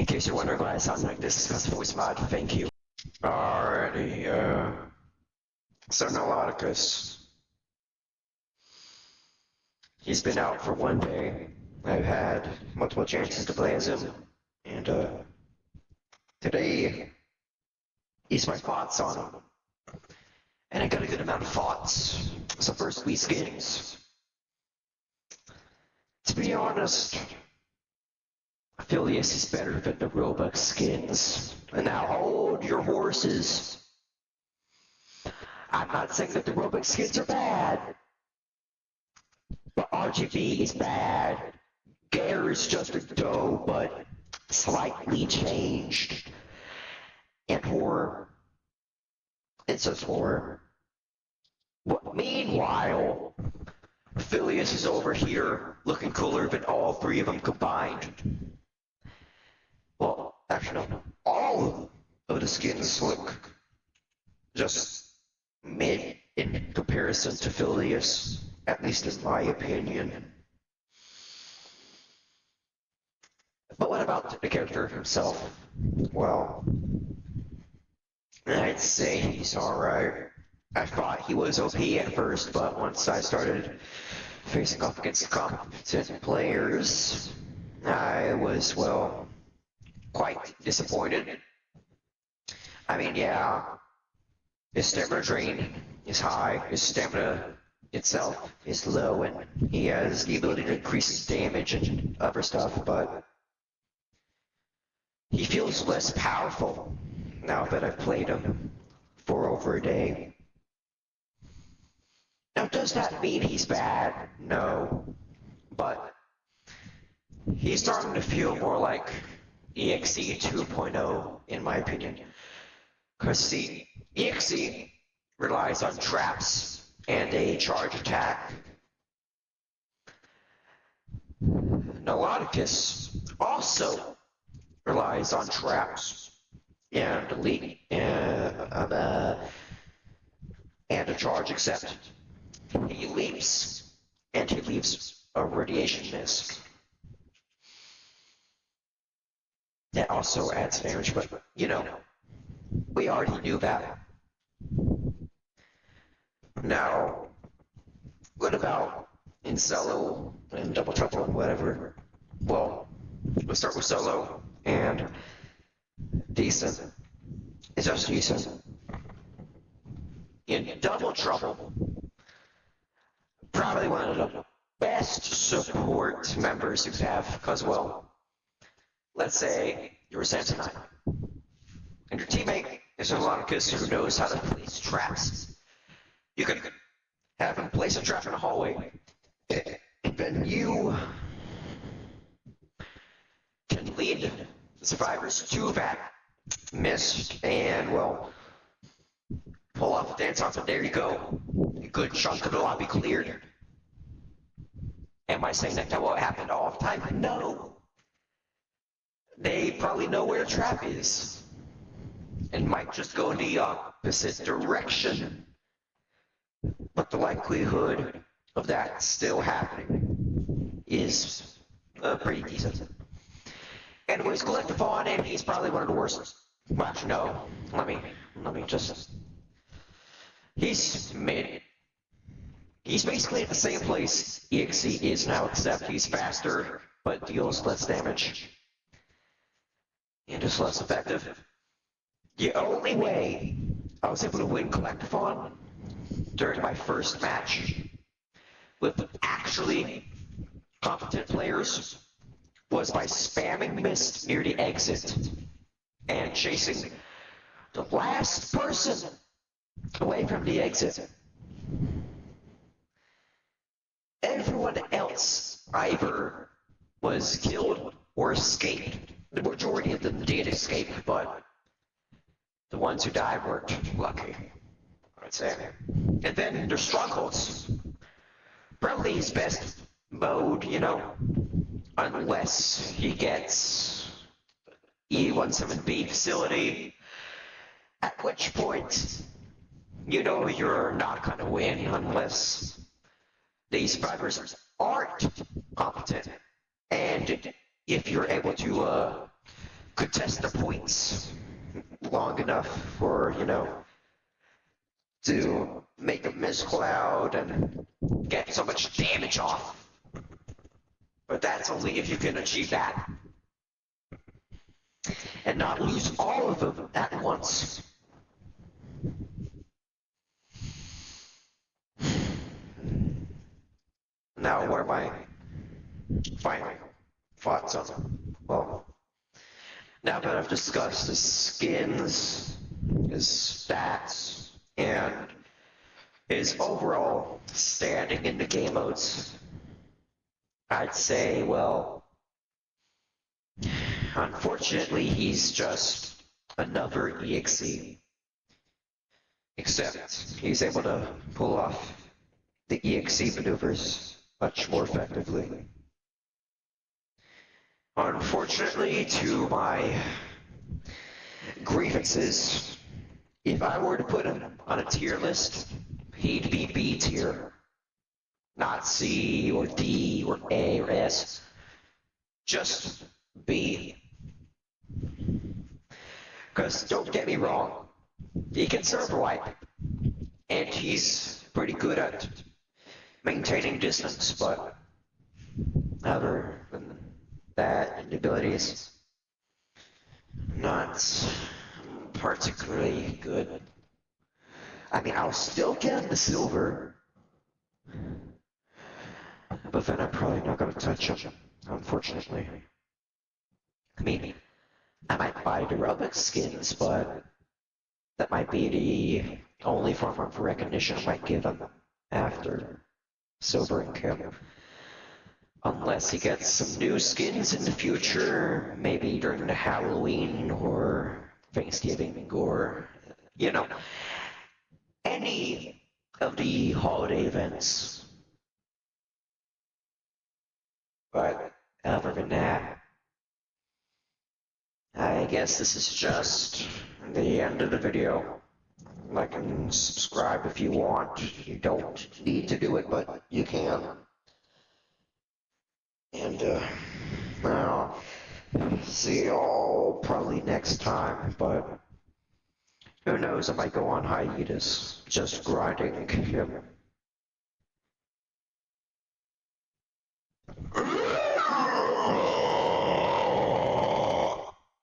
In case you're wondering why I sound like this, it's because voice mod, thank you. Alrighty, so Niloticus. He's been out for one day. I've had multiple chances to play as him, and today, he's my thoughts on him. And I got a good amount of thoughts. So first, we skins. To be honest, Phileas is better than the Robux skins. And now hold your horses. I'm not saying that the Robux skins are bad, but RGB is bad. Gare is just a dough, but slightly changed. And horror. It's just horror. But meanwhile, Phileas is over here looking cooler than all three of them combined. Well, actually, no. All of the skins look just mid in comparison to Phileas, at least in my opinion. But what about the character himself? Well, I'd say he's alright. I thought he was OP at first, but once I started facing off against competent players, I was, well, quite disappointed. I mean, yeah, his stamina drain is high, his stamina itself is low, and he has the ability to increase his damage and other stuff, but he feels less powerful now that I've played him for over a day. Now, does that mean he's bad? No. But he's starting to feel more like EXE 2.0, in my opinion. Because, see, EXE relies on traps and a charge attack. Niloticus also relies on traps and a charge, except he leaps and he leaves a radiation mist. That also adds damage, but you know, we already knew that. Now, what about in solo and double trouble and whatever? Well, let's start with solo and decent. It's just decent. In double trouble, probably one of the best support members you have, because, well, let's say you're a Sentinel, and your teammate is a Niloticus who knows how to place traps. You can have him place a trap in a hallway, and then you can lead the survivors to that mist, and, well, pull off the dance off, and there you go. A good chunk of the lobby cleared. Am I saying that will happen all the time? No. They probably know where a trap is, and might just go in the opposite direction. But the likelihood of that still happening is pretty decent. Anyways, Collectathon, and he's probably one of the worst. Well, actually, no. Let me just. He's mid. He's basically at the same place EXE is now, except he's faster, but deals less damage. And is less effective. The only way I was able to win Collectathon during my first match with actually competent players was by spamming mist near the exit and chasing the last person away from the exit. Everyone else either was killed or escaped. The majority of them did escape, but the ones who died weren't lucky, I'd say. And then there's strongholds. Probably his best mode, you know, unless he gets E17B facility, at which point, you know, you're not gonna win unless these survivors aren't competent. And if you're able to contest the points long enough for, to make a mist cloud and get so much damage off. But that's only if you can achieve that. And not lose all of them at once. Now, what are my final thoughts on? Well, now that I've discussed his skins, his stats, and his overall standing in the game modes, I'd say, well, unfortunately, he's just another EXE. Except he's able to pull off the EXE maneuvers much more effectively. Unfortunately, to my grievances, if I were to put him on a tier list, he'd be B tier. Not C or D or A or S. Just B. Because don't get me wrong, he can server wipe, and he's pretty good at maintaining distance, but other than that, and abilities, not particularly good. I mean, I'll still get him the silver, but then I'm probably not going to touch him, unfortunately. I mean, I might buy the Rubik skins, but that might be the only form of recognition I might give him after silvering him. Unless he gets some new skins in the future, maybe during the Halloween or Thanksgiving or, any of the holiday events. But other than that, I guess this is just the end of the video. Like and subscribe if you want. You don't need to do it, but you can. And, I'll see y'all probably next time, but who knows, I might go on hiatus, just grinding him.